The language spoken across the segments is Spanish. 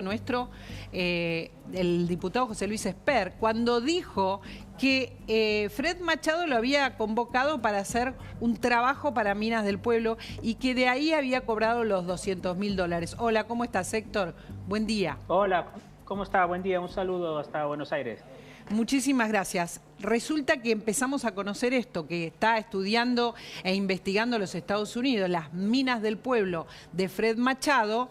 nuestro, el diputado José Luis Esper, cuando dijo que Fred Machado lo había convocado para hacer un trabajo para Minas del Pueblo y que de ahí había cobrado los $200.000. Hola, ¿cómo estás, Héctor? Buen día. Hola, ¿cómo está? Buen día, un saludo hasta Buenos Aires. Muchísimas gracias. Resulta que empezamos a conocer esto, que está estudiando e investigando los Estados Unidos, las Minas del Pueblo de Fred Machado,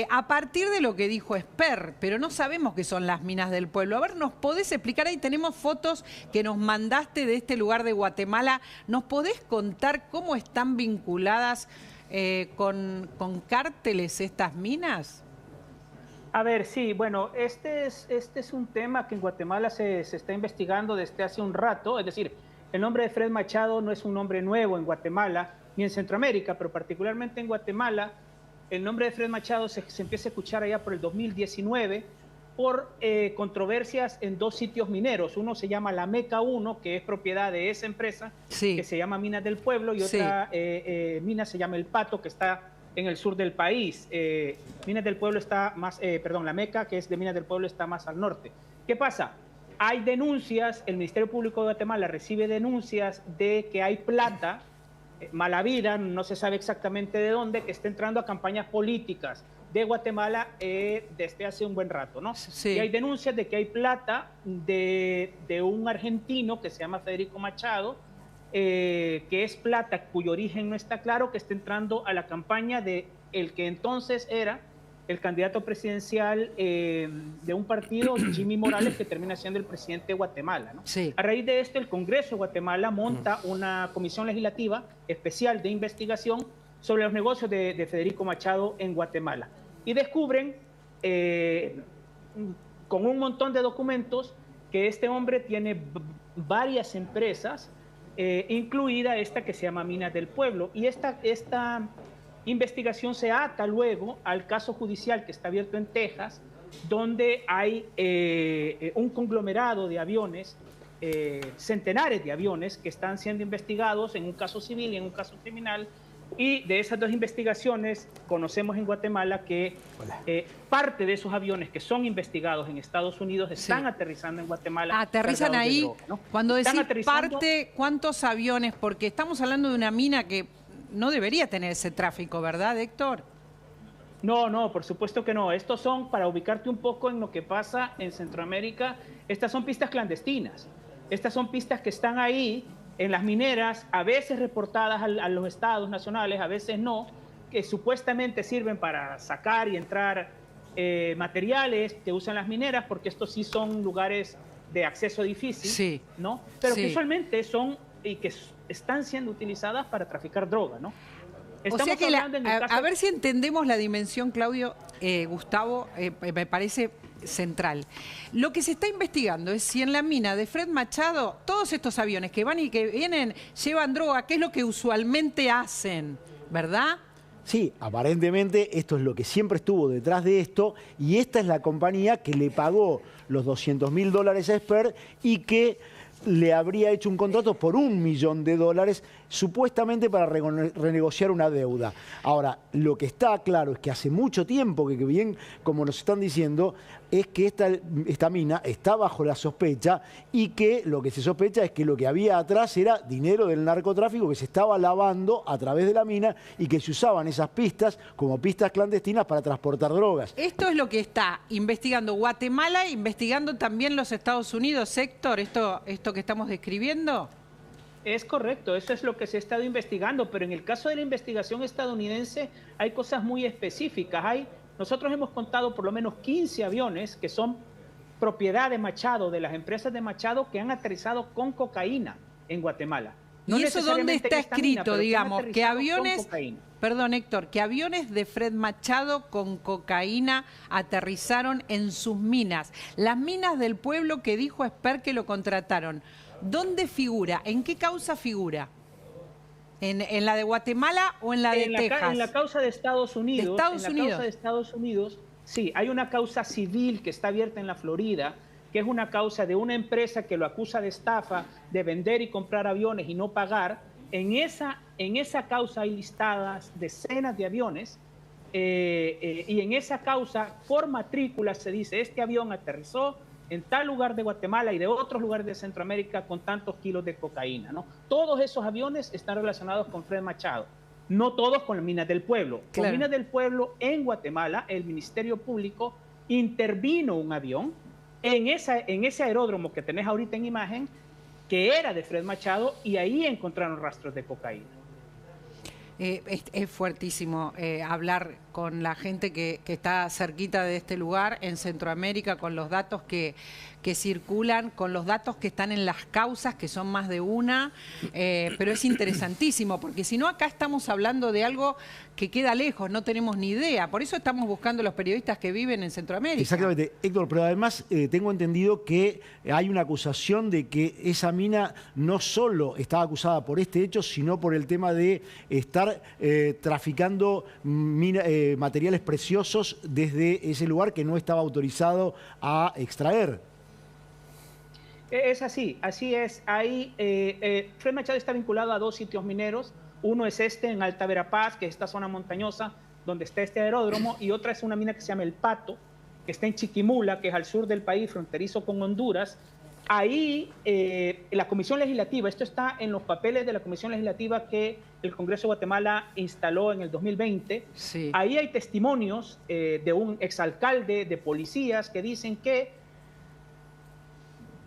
a partir de lo que dijo Esper, pero no sabemos qué son las Minas del Pueblo. A ver, ¿nos podés explicar? Ahí tenemos fotos que nos mandaste de este lugar de Guatemala. ¿Nos podés contar cómo están vinculadas con cárteles estas minas? A ver, sí, bueno, este es un tema que en Guatemala se está investigando desde hace un rato. Es decir, el nombre de Fred Machado no es un nombre nuevo en Guatemala ni en Centroamérica, pero particularmente en Guatemala. El nombre de Fred Machado se empieza a escuchar allá por el 2019 por controversias en dos sitios mineros. Uno se llama la Meca 1, que es propiedad de esa empresa, sí, que se llama Minas del Pueblo, y otra mina se llama El Pato, que está en el sur del país. Minas del Pueblo está más, la Meca, que es de Minas del Pueblo, está más al norte. ¿Qué pasa? Hay denuncias, el Ministerio Público de Guatemala recibe denuncias de que hay plata mala vida, no se sabe exactamente de dónde, que está entrando a campañas políticas de Guatemala desde hace un buen rato, ¿no? Sí. Y hay denuncias de que hay plata de un argentino que se llama Federico Machado, que es plata cuyo origen no está claro, que está entrando a la campaña de el que entonces era el candidato presidencial de un partido, Jimmy Morales, que termina siendo el presidente de Guatemala, ¿no? Sí. A raíz de esto, el Congreso de Guatemala monta una comisión legislativa especial de investigación sobre los negocios de Federico Machado en Guatemala. Y descubren, con un montón de documentos, que este hombre tiene varias empresas, incluida esta que se llama Minas del Pueblo. Y esta investigación se ata luego al caso judicial que está abierto en Texas, donde hay un conglomerado de aviones, centenares de aviones que están siendo investigados en un caso civil y en un caso criminal. Y de esas dos investigaciones conocemos en Guatemala que parte de esos aviones que son investigados en Estados Unidos están aterrizando en Guatemala. Aterrizan ahí, droga, ¿no? Cuando decís parte, ¿cuántos aviones? Porque estamos hablando de una mina que no debería tener ese tráfico, ¿verdad, Héctor? No, por supuesto que no. Estos son, para ubicarte un poco en lo que pasa en Centroamérica, estas son pistas clandestinas. Estas son pistas que están ahí en las mineras, a veces reportadas a los estados nacionales, a veces no, que supuestamente sirven para sacar y entrar materiales que usan las mineras, porque estos sí son lugares de acceso difícil, ¿no? Pero que usualmente son y que están siendo utilizadas para traficar droga, ¿no? Estamos, o sea que a ver si entendemos la dimensión, Claudio, Gustavo, me parece central. Lo que se está investigando es si en la mina de Fred Machado todos estos aviones que van y que vienen llevan droga, que es lo que usualmente hacen, ¿verdad? Sí, aparentemente esto es lo que siempre estuvo detrás de esto, y esta es la compañía que le pagó los $200.000 a Esper y que le habría hecho un contrato por $1 millón, supuestamente para renegociar una deuda. Ahora, lo que está claro es que hace mucho tiempo, que bien como nos están diciendo, es que esta mina está bajo la sospecha, y que lo que se sospecha es que lo que había atrás era dinero del narcotráfico que se estaba lavando a través de la mina, y que se usaban esas pistas como pistas clandestinas para transportar drogas. Esto es lo que está investigando Guatemala, investigando también los Estados Unidos, Héctor, esto que estamos describiendo. Es correcto, eso es lo que se ha estado investigando, pero en el caso de la investigación estadounidense hay cosas muy específicas. Nosotros hemos contado por lo menos 15 aviones que son propiedad de Machado, de las empresas de Machado, que han aterrizado con cocaína en Guatemala. No ¿Y eso dónde está escrito, digamos, que aviones, perdón Héctor, que aviones de Fred Machado con cocaína aterrizaron en sus minas? Las Minas del Pueblo que dijo Esper que lo contrataron, ¿dónde figura? ¿En qué causa figura? ¿En la de Guatemala o en la de Texas? En la causa de Estados Unidos. Causa de Estados Unidos, sí, hay una causa civil que está abierta en la Florida, que es una causa de una empresa que lo acusa de estafa, de vender y comprar aviones y no pagar. En esa causa hay listadas decenas de aviones y en esa causa, por matrícula, se dice, este avión aterrizó en tal lugar de Guatemala y de otros lugares de Centroamérica con tantos kilos de cocaína, ¿no? Todos esos aviones están relacionados con Fred Machado, no todos con las Minas del Pueblo. Claro. Con Minas del Pueblo en Guatemala, el Ministerio Público intervino un avión en ese aeródromo que tenés ahorita en imagen, que era de Fred Machado, y ahí encontraron rastros de cocaína. Es fuertísimo hablar con la gente que está cerquita de este lugar, en Centroamérica, con los datos que circulan, con los datos que están en las causas, que son más de una, pero es interesantísimo, porque si no, acá estamos hablando de algo que queda lejos, no tenemos ni idea. Por eso estamos buscando los periodistas que viven en Centroamérica. Exactamente, Héctor, pero además tengo entendido que hay una acusación de que esa mina no solo estaba acusada por este hecho, sino por el tema de estar traficando materiales preciosos desde ese lugar que no estaba autorizado a extraer. Es así es. Ahí Fred Machado está vinculado a 2 sitios mineros. Uno es en Alta Verapaz, que es esta zona montañosa donde está este aeródromo, y otra es una mina que se llama El Pato, que está en Chiquimula, que es al sur del país, fronterizo con Honduras. Ahí la Comisión Legislativa, esto está en los papeles de la Comisión Legislativa que el Congreso de Guatemala instaló en el 2020. Sí. Ahí hay testimonios de un exalcalde, de policías, que dicen que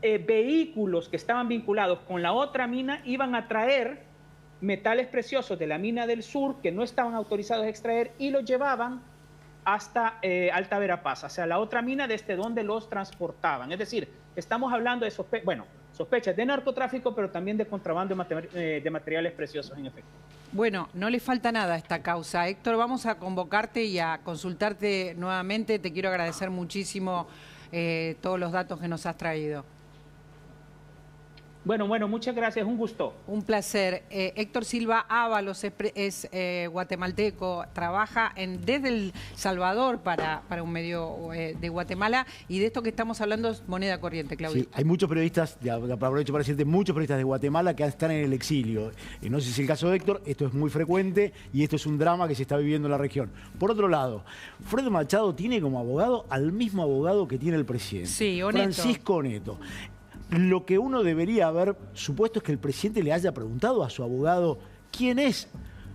vehículos que estaban vinculados con la otra mina iban a traer metales preciosos de la mina del sur que no estaban autorizados a extraer y los llevaban hasta Alta Verapaz, o sea, la otra mina desde donde los transportaban. Es decir, estamos hablando de sospechas de narcotráfico, pero también de contrabando de materiales preciosos, en efecto. Bueno, no le falta nada a esta causa. Héctor, vamos a convocarte y a consultarte nuevamente. Te quiero agradecer muchísimo todos los datos que nos has traído. Bueno, muchas gracias, un gusto. Un placer. Héctor Silva Ábalos es guatemalteco, trabaja desde El Salvador para un medio de Guatemala, y de esto que estamos hablando es moneda corriente, Claudio. Sí, hay muchos periodistas, aprovecho para decirte, muchos periodistas de Guatemala que están en el exilio. No sé si es el caso de Héctor, esto es muy frecuente y esto es un drama que se está viviendo en la región. Por otro lado, Fred Machado tiene como abogado al mismo abogado que tiene el presidente. Sí, Oneto. Francisco Oneto. Lo que uno debería haber supuesto es que el presidente le haya preguntado a su abogado quién es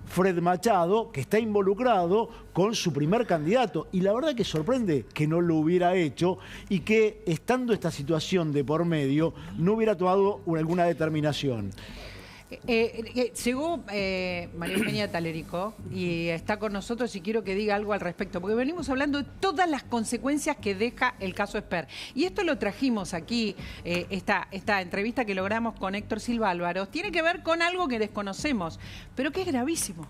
Fred Machado, que está involucrado con su primer candidato. Y la verdad que sorprende que no lo hubiera hecho y que, estando esta situación de por medio, no hubiera tomado alguna determinación. Llegó María Eugenia Talerico y está con nosotros y quiero que diga algo al respecto, porque venimos hablando de todas las consecuencias que deja el caso Esper. Y esto lo trajimos aquí, esta entrevista que logramos con Héctor Silva Ábalos, tiene que ver con algo que desconocemos, pero que es gravísimo.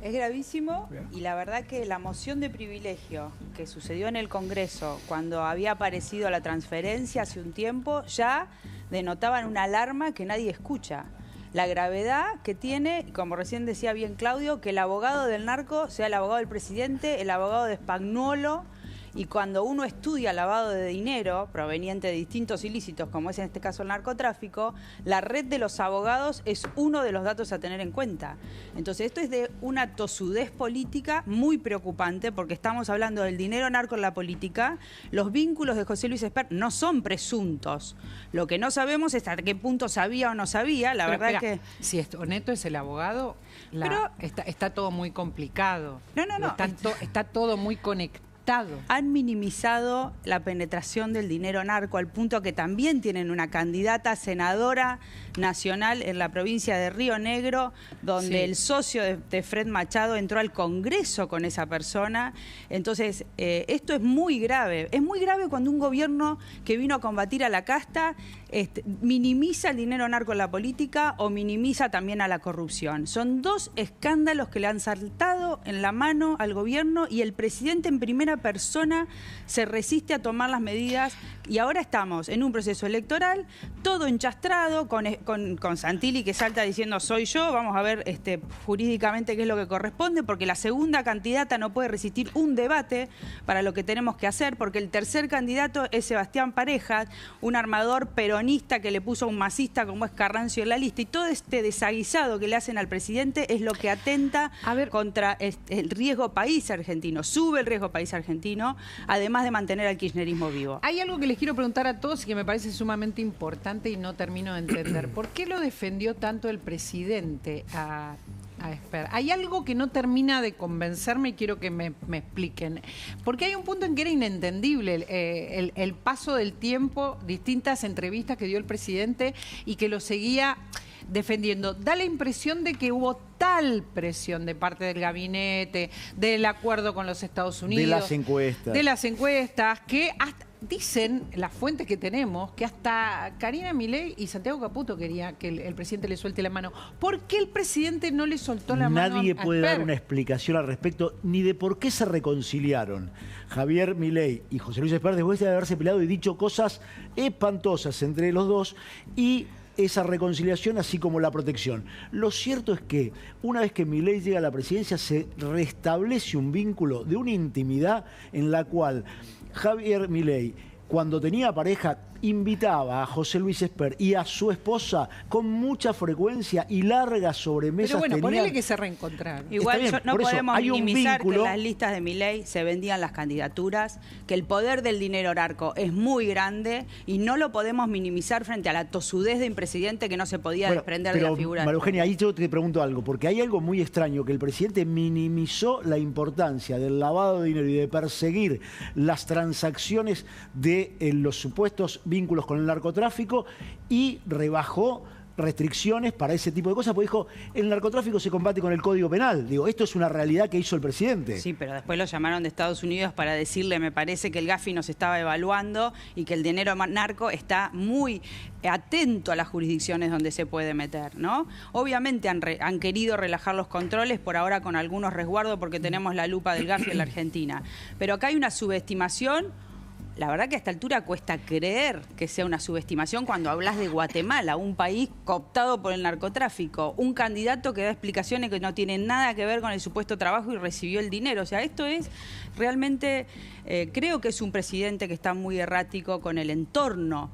Es gravísimo, y la verdad que la moción de privilegio que sucedió en el Congreso cuando había aparecido la transferencia hace un tiempo ya denotaban una alarma que nadie escucha. La gravedad que tiene, como recién decía bien Claudio, que el abogado del narco sea el abogado del presidente, el abogado de Spagnuolo, y cuando uno estudia lavado de dinero proveniente de distintos ilícitos, como es en este caso el narcotráfico, la red de los abogados es uno de los datos a tener en cuenta. Entonces esto es de una tosudez política muy preocupante, porque estamos hablando del dinero narco en la política. Los vínculos de José Luis Esper no son presuntos. Lo que no sabemos es hasta qué punto sabía o no sabía. La verdad es que... Si Oneto es el abogado, está todo muy complicado. No. Está todo muy conectado. Han minimizado la penetración del dinero narco al punto que también tienen una candidata senadora nacional en la provincia de Río Negro, donde el socio de Fred Machado entró al Congreso con esa persona. Entonces, esto es muy grave. Es muy grave cuando un gobierno que vino a combatir a la casta minimiza el dinero narco en la política o minimiza también a la corrupción. Son dos escándalos que le han saltado en la mano al gobierno, y el presidente en primera ninguna persona se resiste a tomar las medidas y ahora estamos en un proceso electoral, todo enchastrado, con Santilli que salta diciendo soy yo, vamos a ver jurídicamente qué es lo que corresponde, porque la segunda candidata no puede resistir un debate para lo que tenemos que hacer, porque el tercer candidato es Sebastián Parejas, un armador peronista que le puso a un masista como es Carrancio en la lista, y todo este desaguisado que le hacen al presidente es lo que atenta contra el riesgo país argentino, sube el riesgo país argentino, además de mantener al kirchnerismo vivo. Hay algo que les quiero preguntar a todos y que me parece sumamente importante y no termino de entender. ¿Por qué lo defendió tanto el presidente a Esper? Hay algo que no termina de convencerme y quiero que me expliquen. Porque hay un punto en que era inentendible el paso del tiempo, distintas entrevistas que dio el presidente y que lo seguía defendiendo. Da la impresión de que hubo tal presión de parte del gabinete, del acuerdo con los Estados Unidos, de las encuestas, que hasta dicen las fuentes que tenemos que hasta Karina Milei y Santiago Caputo quería que el presidente le suelte la mano. ¿Por qué el presidente no le soltó la mano? Nadie puede dar una explicación al respecto ni de por qué se reconciliaron Javier Milei y José Luis Esper después de haberse peleado y dicho cosas espantosas entre los dos, y esa reconciliación así como la protección. Lo cierto es que una vez que Milei llega a la presidencia se restablece un vínculo de una intimidad en la cual Javier Milei, cuando tenía pareja, invitaba a José Luis Esper y a su esposa con mucha frecuencia y largas sobremesas. Pero bueno, ponele que se reencontraron. Igual no podemos minimizar que en las listas de Milei se vendían las candidaturas, que el poder del dinero narco es muy grande y no lo podemos minimizar frente a la tosudez de un presidente que no se podía desprender de la figura. María Eugenia, ahí yo te pregunto algo, porque hay algo muy extraño, que el presidente minimizó la importancia del lavado de dinero y de perseguir las transacciones de los supuestos vínculos con el narcotráfico y rebajó restricciones para ese tipo de cosas, porque dijo, el narcotráfico se combate con el Código Penal. Digo, esto es una realidad que hizo el presidente. Sí, pero después lo llamaron de Estados Unidos para decirle, me parece que el Gafi nos estaba evaluando y que el dinero narco está muy atento a las jurisdicciones donde se puede meter, ¿no? Obviamente han querido relajar los controles, por ahora con algunos resguardos porque tenemos la lupa del Gafi en la Argentina. Pero acá hay una subestimación. La verdad que a esta altura cuesta creer que sea una subestimación cuando hablas de Guatemala, un país cooptado por el narcotráfico, un candidato que da explicaciones que no tienen nada que ver con el supuesto trabajo y recibió el dinero. O sea, esto es realmente, creo que es un presidente que está muy errático con el entorno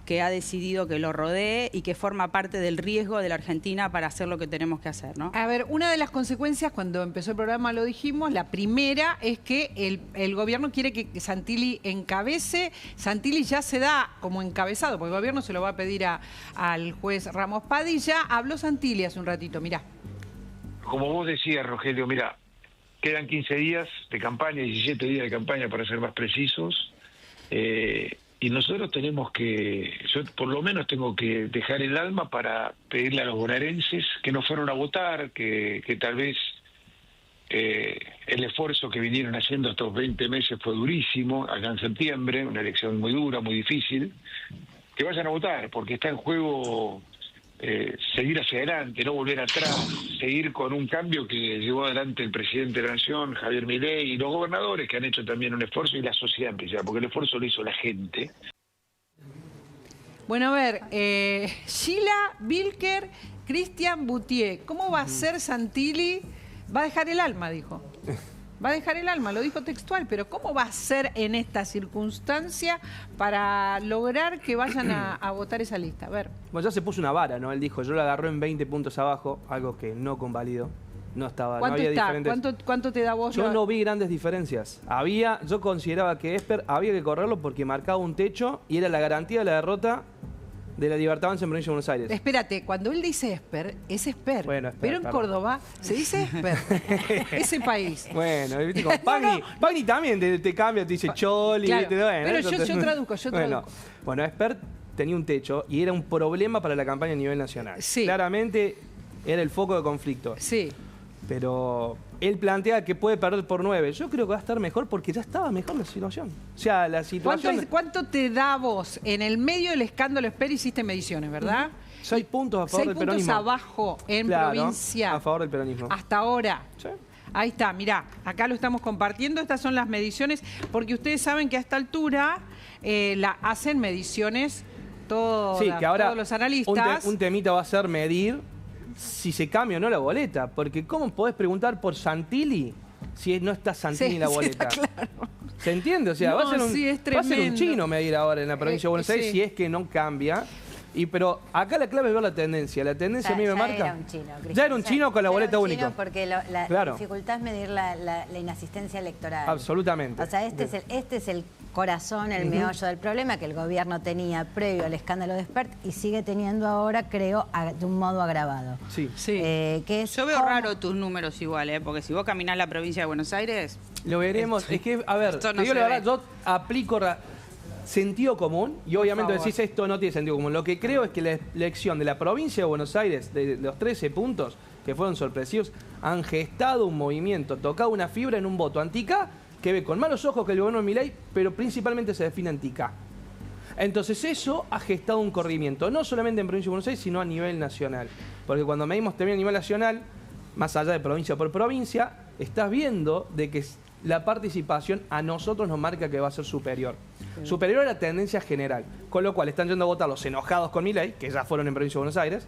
que ha decidido que lo rodee y que forma parte del riesgo de la Argentina para hacer lo que tenemos que hacer, ¿no? A ver, una de las consecuencias, cuando empezó el programa lo dijimos, la primera es que el gobierno quiere que Santilli encabece. Santilli ya se da como encabezado, porque el gobierno se lo va a pedir al juez Ramos Padilla. Habló Santilli hace un ratito, mirá. Como vos decías, Rogelio, mira, quedan 15 días de campaña, 17 días de campaña para ser más precisos. Y nosotros tenemos que, yo por lo menos tengo que dejar el alma para pedirle a los bonaerenses que no fueron a votar, que tal vez el esfuerzo que vinieron haciendo estos 20 meses fue durísimo, allá en septiembre, una elección muy dura, muy difícil, que vayan a votar, porque está en juego seguir hacia adelante, no volver atrás, seguir con un cambio que llevó adelante el presidente de la Nación, Javier Milei, y los gobernadores que han hecho también un esfuerzo, y la sociedad empezó, porque el esfuerzo lo hizo la gente. Bueno, a ver, Sheila Bilker, Cristian Boutier, ¿cómo va a ser Santilli? Va a dejar el alma, dijo. Va a dejar el alma, lo dijo textual, pero ¿cómo va a ser en esta circunstancia para lograr que vayan a votar esa lista? A ver. Bueno, ya se puso una vara, ¿no? Él dijo, yo la agarró en 20 puntos abajo, algo que no convalido. No estaba, no había diferentes. ¿Cuánto te da vos? Yo no vi grandes diferencias. Yo consideraba que Esper había que correrlo porque marcaba un techo y era la garantía de la derrota de la Libertad Avanza en Provincia de Buenos Aires. Espérate, cuando él dice Esper, es Esper. Bueno, Esper, pero en Córdoba se dice Esper. Ese país. Bueno, ¿viste? Con Pagni también te cambia, te dice Choli. Claro, bueno, pero yo traduzco. Bueno, Esper tenía un techo y era un problema para la campaña a nivel nacional. Sí. Claramente era el foco de conflicto. Sí. Pero él plantea que puede perder por 9. Yo creo que va a estar mejor porque ya estaba mejor la situación. O sea, la situación... ¿Cuánto te da vos? En el medio del escándalo Esper hiciste mediciones, ¿verdad? 6 puntos a favor del peronismo. 6 puntos abajo en provincia. A favor del peronismo. Hasta ahora. Sí. Ahí está, mirá, acá lo estamos compartiendo, estas son las mediciones, porque ustedes saben que a esta altura hacen mediciones todos los analistas. Un temita va a ser medir si se cambia o no la boleta, porque ¿cómo podés preguntar por Santilli si no está Santilli en la boleta? Claro. ¿Se entiende? O sea, No, va a ser un chino medir ahora en la provincia de Buenos Aires si es que no cambia. Pero acá la clave es ver la tendencia. La tendencia a mí me marca. Era un chino, ya era un chino con la boleta única. Porque la dificultad es medir la inasistencia electoral. Absolutamente. O sea, este es el corazón, el meollo del problema que el gobierno tenía previo al escándalo de Spert y sigue teniendo ahora, creo, de un modo agravado. Sí. Yo veo raro tus números igual, porque si vos caminás la provincia de Buenos Aires... Lo veremos. Es que, a ver, te digo la verdad, yo aplico sentido común, y obviamente decís esto no tiene sentido común. Lo que creo es que la elección de la provincia de Buenos Aires, de los 13 puntos que fueron sorpresivos, han gestado un movimiento, tocado una fibra en un voto anti-K que ve con malos ojos que el gobierno de Milei, pero principalmente se define anti-K. Entonces eso ha gestado un corrimiento, no solamente en provincia de Buenos Aires, sino a nivel nacional. Porque cuando medimos también a nivel nacional, más allá de provincia por provincia, estás viendo de que la participación a nosotros nos marca que va a ser superior. Superior a la tendencia general. Con lo cual están yendo a votar los enojados con Milei, que ya fueron en provincia de Buenos Aires,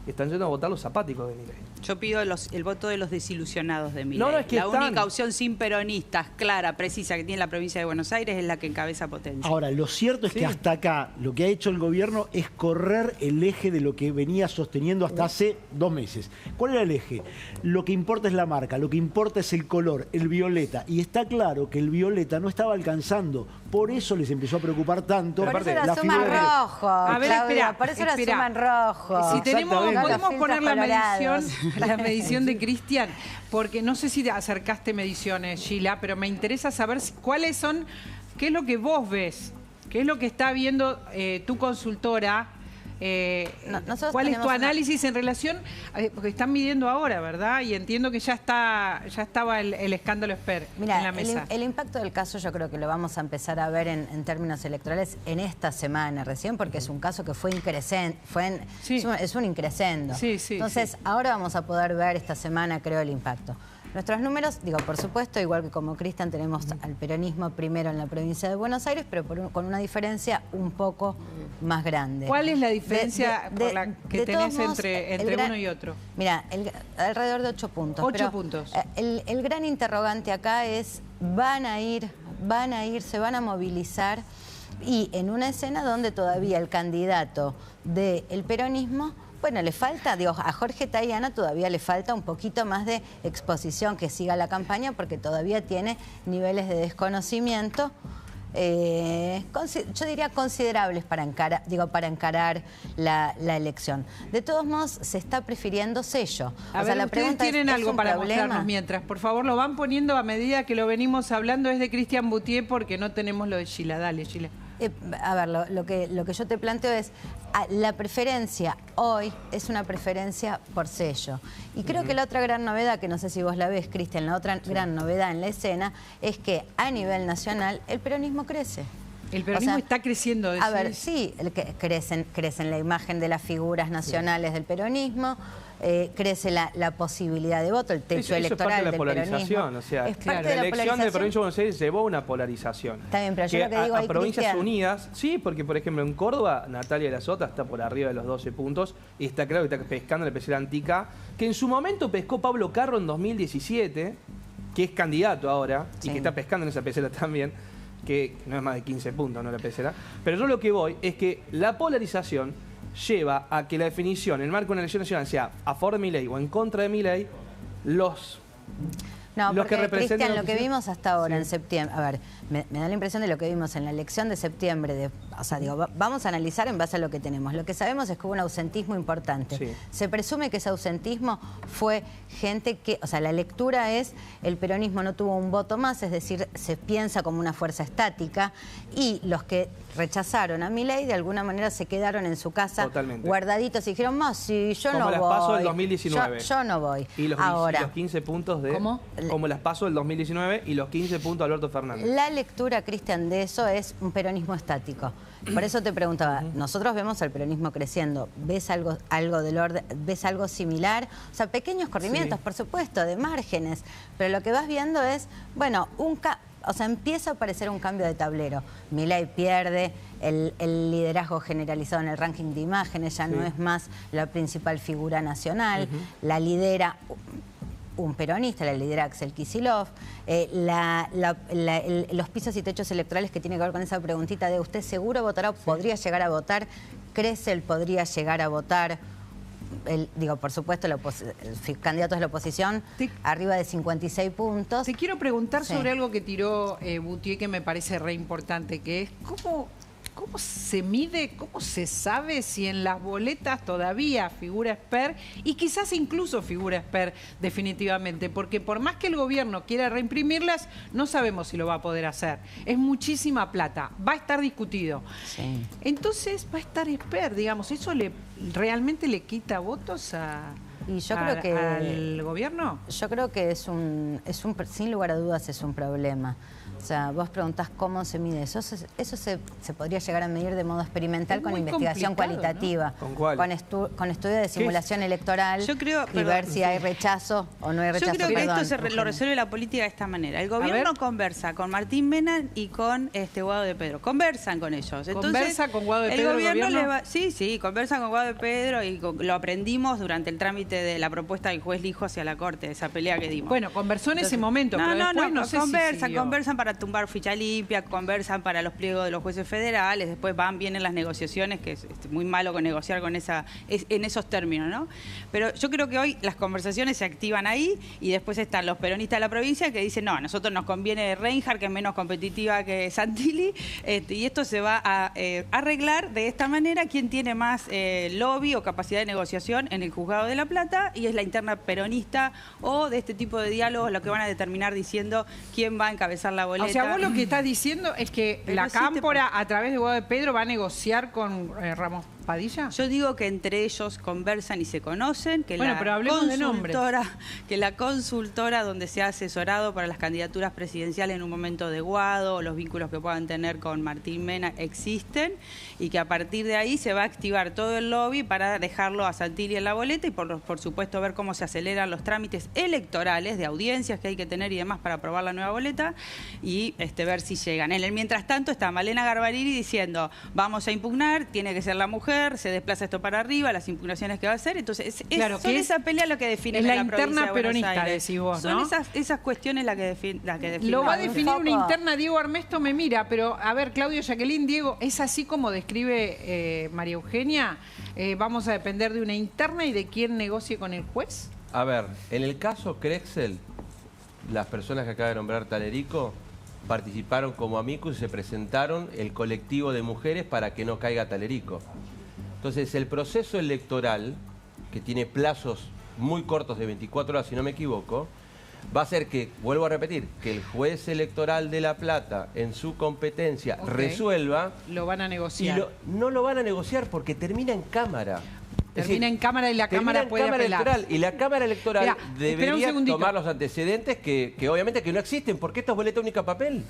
y están yendo a votar los apáticos de Milei. Yo pido el voto de los desilusionados de Milei. No, es que la única opción sin peronistas, clara, precisa, que tiene la provincia de Buenos Aires es la que encabeza Potencia. Ahora, lo cierto es que hasta acá lo que ha hecho el gobierno es correr el eje de lo que venía sosteniendo hasta hace 2 meses. ¿Cuál era el eje? Lo que importa es la marca, lo que importa es el color, el violeta. Y está claro que el violeta no estaba alcanzando. Por eso les empezó a preocupar tanto. Por eso la suman rojo. A ver, espera. Por eso la suman rojo. Si podemos poner la medición de Cristian, porque no sé si te acercaste mediciones, Sheila, pero me interesa saber cuáles son, qué es lo que vos ves, qué es lo que está viendo tu consultora. ¿Cuál es tu análisis en relación porque están midiendo ahora, verdad? Y entiendo que ya estaba el escándalo Spert en la mesa. El impacto del caso yo creo que lo vamos a empezar a ver en términos electorales en esta semana recién, porque es un caso que fue increcendo, es un increscendo. Entonces, ahora vamos a poder ver esta semana, creo, el impacto. Nuestros números, digo, por supuesto, igual que como Cristian, tenemos al peronismo primero en la provincia de Buenos Aires, pero con una diferencia un poco más grande. ¿Cuál es la diferencia que tenés entre uno y otro? Mira, alrededor de 8 puntos. 8 puntos. El gran interrogante acá es, se van a movilizar, y en una escena donde todavía el candidato del peronismo, bueno, le falta, digo, a Jorge Tayana todavía le falta un poquito más de exposición, que siga la campaña, porque todavía tiene niveles de desconocimiento, yo diría considerables para encarar la elección. De todos modos, se está prefiriendo sello. A ver, la pregunta tienen algo para mostrarnos mientras. Por favor, lo van poniendo a medida que lo venimos hablando. Es de Cristian Boutier, porque no tenemos lo de Sheila. Dale, Sheila. A ver, lo que yo te planteo es, la preferencia hoy es una preferencia por sello. Y creo que la otra gran novedad, que no sé si vos la ves, Cristian, la otra gran novedad en la escena es que a nivel nacional el peronismo crece. El peronismo está creciendo. A ver, sí, crecen la imagen de las figuras nacionales del peronismo, crece la posibilidad de voto, el techo electoral del peronismo. Es parte de la polarización, o sea, la elección de provincia de Buenos Aires llevó a una polarización. Está bien, pero yo lo que digo ahí, Provincias Unidas, sí, porque por ejemplo en Córdoba, Natalia de la Sota está por arriba de los 12 puntos y está claro que está pescando el especial antica, que en su momento pescó Pablo Carro en 2017, que es candidato ahora, y que está pescando en esa pecera también, que no es más de 15 puntos, no la pecera. Pero yo lo que voy es que la polarización lleva a que la definición, el marco de una elección nacional, sea a favor de Milei o en contra de Milei, los que representan... Cristian, lo que vimos hasta ahora en septiembre, a ver, me da la impresión de lo que vimos en la elección de septiembre, o sea, digo, vamos a analizar en base a lo que tenemos. Lo que sabemos es que hubo un ausentismo importante. Sí. Se presume que ese ausentismo fue gente que, o sea, la lectura es, el peronismo no tuvo un voto más, es decir, se piensa como una fuerza estática, y los que rechazaron a Milei de alguna manera se quedaron en su casa guardaditos y dijeron, sí, yo no voy. Como las PASO del 2019. Yo no voy. Y los 15 puntos de... ¿Cómo? como las PASO del 2019 y los 15 puntos de Alberto Fernández. La lectura, Cristian, de eso es un peronismo estático. Por eso te preguntaba, nosotros vemos al peronismo creciendo, ¿ves algo del orden, ves algo similar? O sea, pequeños corrimientos, por supuesto, de márgenes, pero lo que vas viendo es, bueno, empieza a aparecer un cambio de tablero. Milei pierde, el liderazgo generalizado en el ranking de imágenes, ya no es más la principal figura nacional, la lidera un peronista, la lidera Axel Kicillof. Los pisos y techos electorales, que tiene que ver con esa preguntita de ¿usted seguro votará o podría llegar a votar? ¿Crece el podría llegar a votar? Por supuesto, el candidato de la oposición, arriba de 56 puntos. Te quiero preguntar sobre algo que tiró Boutier, que me parece re importante, que es ¿cómo se mide, cómo se sabe si en las boletas todavía figura Esper y quizás incluso figura Esper definitivamente? Porque por más que el gobierno quiera reimprimirlas, no sabemos si lo va a poder hacer. Es muchísima plata, va a estar discutido. Sí. Entonces va a estar Esper, digamos, ¿eso realmente le quita votos al gobierno? Yo creo que sin lugar a dudas es un problema. O sea, vos preguntás cómo se mide eso. Eso se podría llegar a medir de modo experimental con investigación cualitativa. ¿no? ¿Con cuál? Con estudio de simulación electoral. Yo creo, y ver si hay rechazo o no hay rechazo. Yo creo que esto lo resuelve la política de esta manera. El gobierno conversa con Martín Mena y con Guado de Pedro. Conversan con ellos. Entonces, ¿conversa con Guado de Pedro el gobierno? Sí, conversan con Guado de Pedro y lo aprendimos durante el trámite de la propuesta del juez Lijo hacia la Corte, esa pelea que dimos. Bueno, conversó en ese momento, pero después no sé si conversan para tumbar ficha limpia, conversan para los pliegos de los jueces federales, después vienen las negociaciones, que es muy malo con negociar en esos términos, ¿no? Pero yo creo que hoy las conversaciones se activan ahí y después están los peronistas de la provincia que dicen, no, a nosotros nos conviene Reinhardt, que es menos competitiva que Santilli, y esto se va a arreglar de esta manera. ¿Quién tiene más lobby o capacidad de negociación en el Juzgado de La Plata? Y es la interna peronista o de este tipo de diálogos lo que van a determinar diciendo quién va a encabezar la boleta. O sea, vos lo que estás diciendo es que la Cámpora, a través de Guado de Pedro, va a negociar con Ramos Padilla. Yo digo que entre ellos conversan y se conocen, que pero hablemos de nombres. Que la consultora donde se ha asesorado para las candidaturas presidenciales en un momento de Guado, los vínculos que puedan tener con Martín Mena existen, y que a partir de ahí se va a activar todo el lobby para dejarlo a Santilli en la boleta y por supuesto ver cómo se aceleran los trámites electorales de audiencias que hay que tener y demás para aprobar la nueva boleta y ver si llegan. En el mientras tanto está Malena Garbariri diciendo, vamos a impugnar, tiene que ser la mujer, se desplaza esto para arriba, las impugnaciones que va a hacer. Entonces, son esa pelea lo que define la interna peronista, decís vos, ¿no? Son esas cuestiones las que definen. Lo va a definir una interna. Diego Armesto me mira, pero a ver, Claudio, Jacqueline, Diego, ¿es así como describe María Eugenia? ¿Vamos a depender de una interna y de quién negocie con el juez? A ver, en el caso Crexel, las personas que acaba de nombrar Talerico participaron como amicus y se presentaron el colectivo de mujeres para que no caiga Talerico. Entonces, el proceso electoral, que tiene plazos muy cortos de 24 horas, si no me equivoco, va a ser que, vuelvo a repetir, que el juez electoral de La Plata, en su competencia, resuelva. Lo van a negociar. No lo van a negociar porque termina en Cámara. Termina en Cámara y la Cámara puede apelar. Y la Cámara Electoral debería tomar los antecedentes que obviamente que no existen, porque esto es boleta única papel.